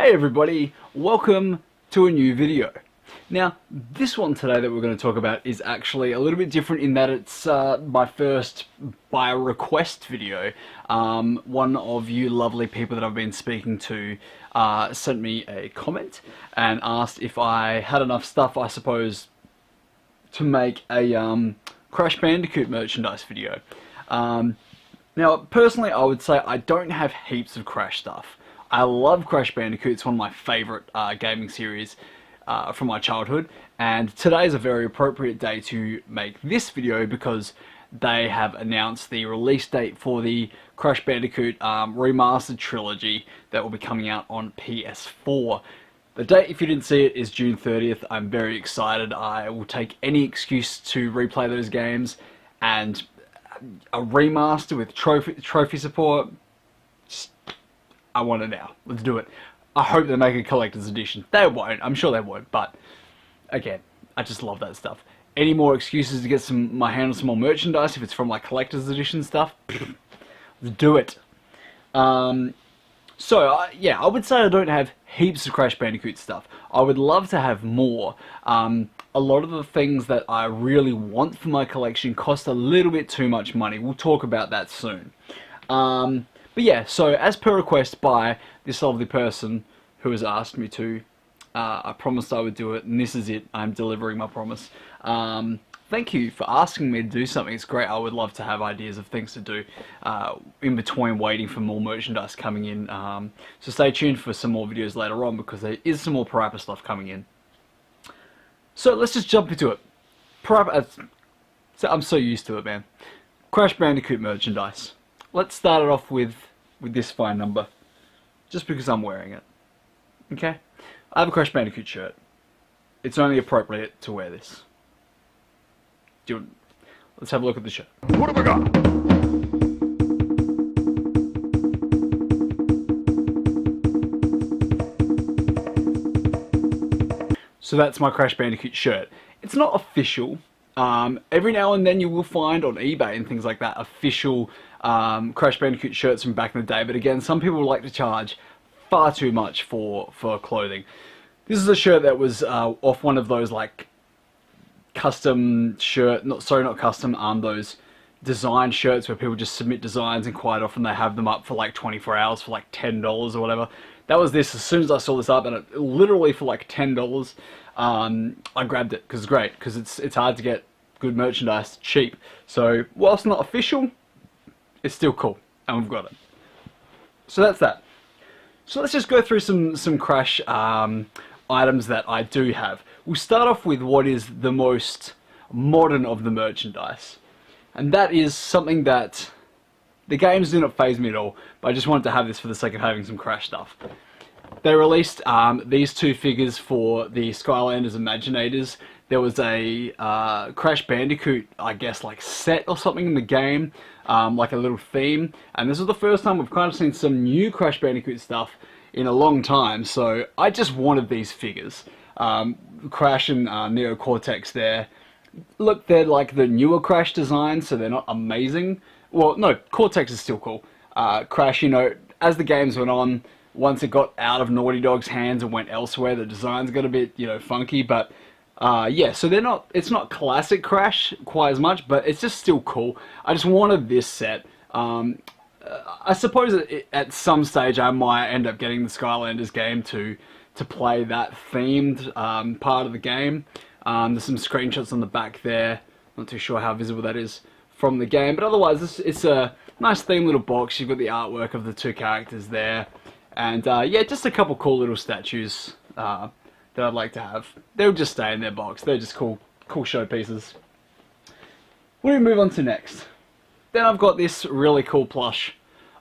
Hey everybody, welcome to a new video. Now, this one today that we're going to talk about is actually a little bit different in that it's my first by request video. One of you lovely people that I've been speaking to sent me a comment and asked if I had enough stuff, I suppose, to make a Crash Bandicoot merchandise video. Now, personally, I would say I don't have heaps of Crash stuff. I love Crash Bandicoot. It's one of my favourite gaming series from my childhood, and today is a very appropriate day to make this video because they have announced the release date for the Crash Bandicoot remastered trilogy that will be coming out on PS4. The date, if you didn't see it, is June 30th. I'm very excited. I will take any excuse to replay those games, and a remaster with trophy support. I want it now. Let's do it. I hope they make a collector's edition. They won't. I'm sure they won't. But again, I just love that stuff. Any more excuses to get my hand on some more merchandise if it's from like collector's edition stuff? Let's do it. Yeah, I would say I don't have heaps of Crash Bandicoot stuff. I would love to have more. A lot of the things that I really want for my collection cost a little bit too much money. We'll talk about that soon. But yeah, so as per request by this lovely person who has asked me to, I promised I would do it, and this is it. I'm delivering my promise. Thank you for asking me to do something. It's great. I would love to have ideas of things to do in between waiting for more merchandise coming in. So stay tuned for some more videos later on because there is some more Parappa stuff coming in. So let's just jump into it. Parappa, I'm so used to it, man. Crash Bandicoot merchandise. Let's start it off with this fine number, just because I'm wearing it. Okay? I have a Crash Bandicoot shirt. It's only appropriate to wear this. Let's have a look at the shirt. What have I got? So that's my Crash Bandicoot shirt. It's not official. Every now and then you will find on eBay and things like that official Crash Bandicoot shirts from back in the day, but again, some people like to charge far too much for clothing. This is a shirt that was off one of those like custom not custom, those design shirts where people just submit designs and quite often they have them up for like 24 hours for like $10 or whatever. That was this. As soon as I saw this up, and it literally for like $10, I grabbed it because it's great, because it's hard to get good merchandise cheap. So whilst not official, it's still cool, and we've got it. So that's that. So let's just go through some Crash items that I do have. We'll start off with what is the most modern of the merchandise, and that is something that the games do not faze me at all, but I just wanted to have this for the sake of having some Crash stuff. They released these two figures for the Skylanders Imaginators. There was a Crash Bandicoot, I guess, like set or something in the game, like a little theme. And this is the first time we've kind of seen some new Crash Bandicoot stuff in a long time. So I just wanted these figures. Crash and Neo Cortex there. Look, they're like the newer Crash designs, so they're not amazing. Well, no, Cortex is still cool. Crash, you know, as the games went on, once it got out of Naughty Dog's hands and went elsewhere, the designs got a bit, you know, funky. But yeah, so it's not classic Crash quite as much, but it's just still cool. I just wanted this set. I suppose at some stage I might end up getting the Skylanders game to play that themed part of the game. There's some screenshots on the back there. Not too sure how visible that is from the game, but otherwise it's a nice themed little box. You've got the artwork of the two characters there, and yeah, just a couple cool little statues that I'd like to have. They'll just stay in their box. They're just cool showpieces. What do we move on to next? Then I've got this really cool plush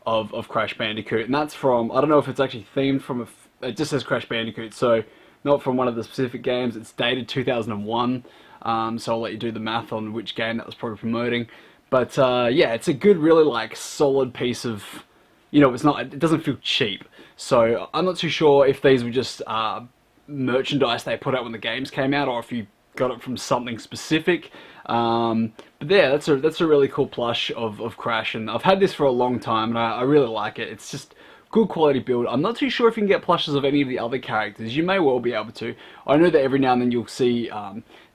of Crash Bandicoot, and that's from, I don't know if it's actually themed from it just says Crash Bandicoot, so not from one of the specific games. It's dated 2001. So I'll let you do the math on which game that was probably promoting. But yeah, it's a good, really like solid piece of, you know, it doesn't feel cheap. So I'm not too sure if these were just merchandise they put out when the games came out, or if you got it from something specific. But yeah, that's a really cool plush of Crash, and I've had this for a long time, and I really like it. It's just good quality build. I'm not too sure if you can get plushes of any of the other characters. You may well be able to. I know that every now and then you'll see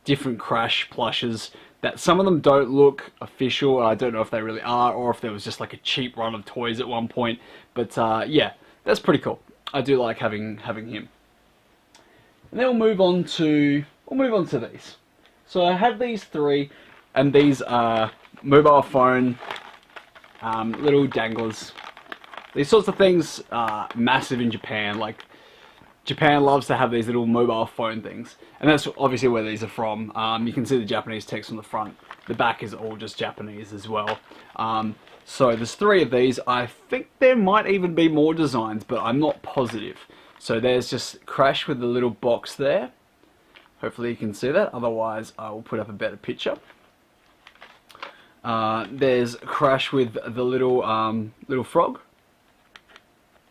different Crash plushes that some of them don't look official. I don't know if they really are, or if there was just like a cheap run of toys at one point. But yeah, that's pretty cool. I do like having him. And then we'll move on to these. So I have these three, and these are mobile phone little Jangles. These sorts of things are massive in Japan. Like, Japan loves to have these little mobile phone things, and that's obviously where these are from. You can see the Japanese text on the front. The back is all just Japanese as well. So there's three of these. I think there might even be more designs, but I'm not positive. So there's just Crash with the little box there. Hopefully you can see that. Otherwise, I will put up a better picture. There's Crash with the little frog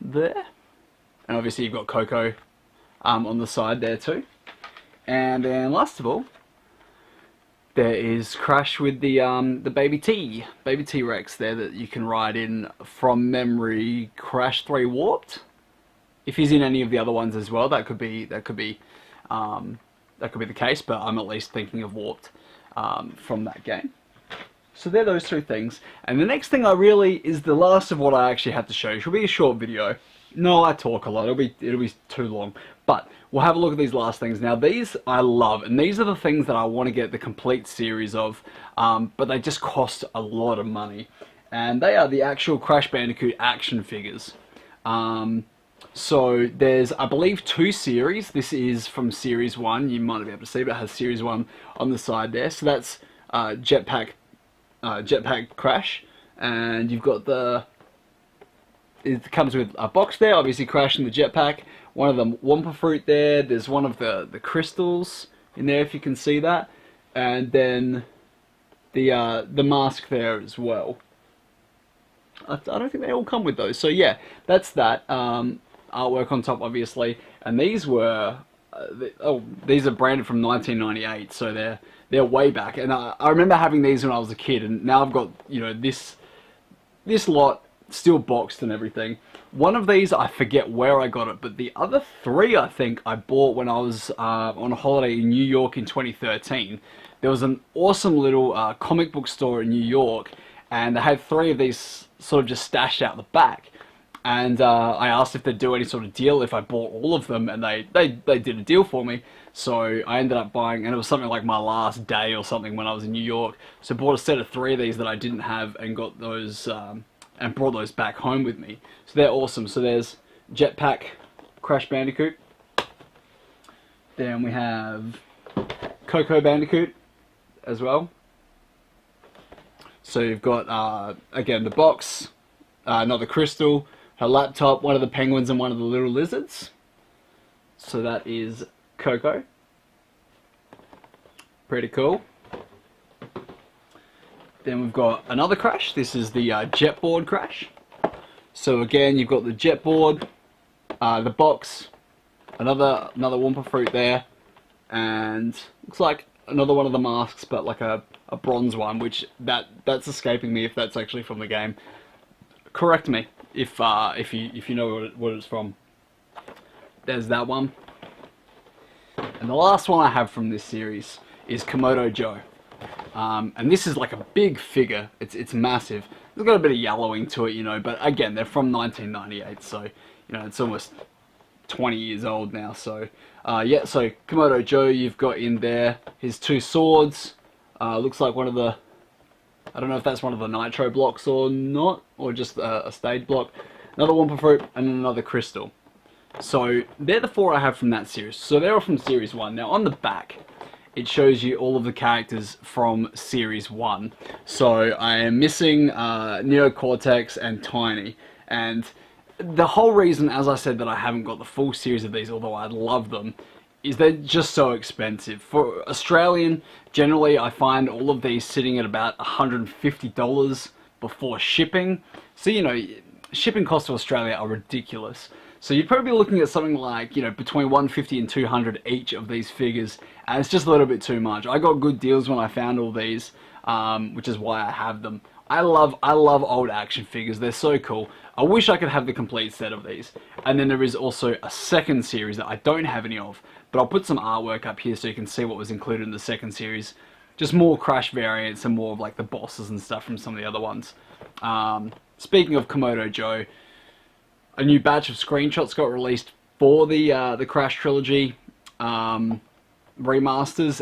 there, and obviously you've got Coco on the side there too. And then last of all, there is Crash with the baby T-Rex there that you can ride in from memory. Crash 3 Warped. If he's in any of the other ones as well, that could be the case. But I'm at least thinking of Warped from that game. So they're those two things. And the next thing is the last of what I actually had to show you. It will be a short video. No, I talk a lot. It'll be too long. But we'll have a look at these last things. Now these I love, and these are the things that I want to get the complete series of. But they just cost a lot of money. And they are the actual Crash Bandicoot action figures. So there's, I believe, 2 series. This is from Series 1. You might not be able to see, but it has Series 1 on the side there. So that's Jetpack Crash. And you've got it comes with a box there, obviously Crash and the jetpack. One of them Wumpa Fruit there. There's one of the crystals in there, if you can see that. And then the mask there as well. I don't think they all come with those. So yeah, that's that. Artwork on top, obviously, and these were these are branded from 1998, so they're way back. And I remember having these when I was a kid, and now I've got, you know, this lot still boxed and everything. One of these I forget where I got it, but the other 3 I think I bought when I was on a holiday in New York in 2013. There was an awesome little comic book store in New York, and they had 3 of these sort of just stashed out the back. And I asked if they'd do any sort of deal if I bought all of them, and they did a deal for me. So I ended up buying, and it was something like my last day or something when I was in New York. So I bought a set of 3 of these that I didn't have, and got those and brought those back home with me. So they're awesome. So there's Jetpack Crash Bandicoot. Then we have Coco Bandicoot as well. So you've got again the box, another crystal, her laptop, one of the penguins, and one of the little lizards. So that is Coco. Pretty cool. Then we've got another Crash. This is the jetboard Crash. So again, you've got the jetboard, the box, another Wumpa Fruit there, and looks like another one of the masks, but like a bronze one, which that's escaping me if that's actually from the game. Correct me if you know what it's from. There's that one. And the last one I have from this series is Komodo Joe. And this is like a big figure. It's massive. It's got a bit of yellowing to it, you know, but again, they're from 1998, so, you know, it's almost 20 years old now. So yeah, so Komodo Joe, you've got in there his 2 swords. Looks like one of the, I don't know if that's one of the nitro blocks or not, or just a stage block. Another Wumpa Fruit, and another crystal. So they're the 4 I have from that series. So they're all from Series 1. Now on the back, it shows you all of the characters from Series 1. So I am missing Neo Cortex and Tiny. And the whole reason, as I said, that I haven't got the full series of these, although I'd love them, is they're just so expensive. For Australian, generally I find all of these sitting at about $150 before shipping. So, you know, shipping costs to Australia are ridiculous. So you'd probably be looking at something like, you know, between $150 and $200 each of these figures, and it's just a little bit too much. I got good deals when I found all these, which is why I have them. I love old action figures. They're so cool. I wish I could have the complete set of these. And then there is also a second series that I don't have any of, but I'll put some artwork up here so you can see what was included in the second series. Just more Crash variants and more of like the bosses and stuff from some of the other ones. Speaking of Komodo Joe, a new batch of screenshots got released for the Crash trilogy remasters,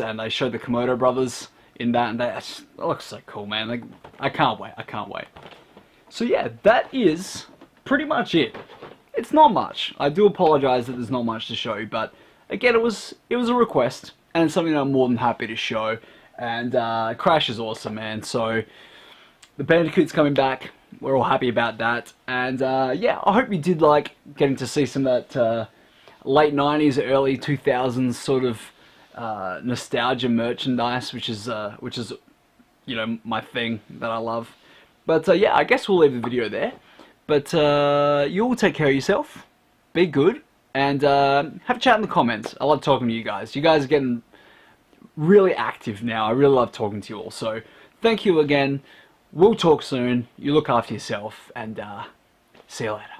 and they showed the Komodo brothers in that, and that looks so cool, man. Like, I can't wait. So yeah, that is pretty much it. It's not much. I do apologize that there's not much to show, but again, it was a request, and it's something that I'm more than happy to show. And Crash is awesome, man. So the Bandicoot's coming back. We're all happy about that. And yeah, I hope you did like getting to see some of that late 90s, early 2000s sort of nostalgia merchandise, which is you know, my thing that I love. But yeah, I guess we'll leave the video there. But you all take care of yourself, be good, and have a chat in the comments. I love talking to you guys. You guys are getting really active now. I really love talking to you all. So thank you again. We'll talk soon. You look after yourself, and see you later.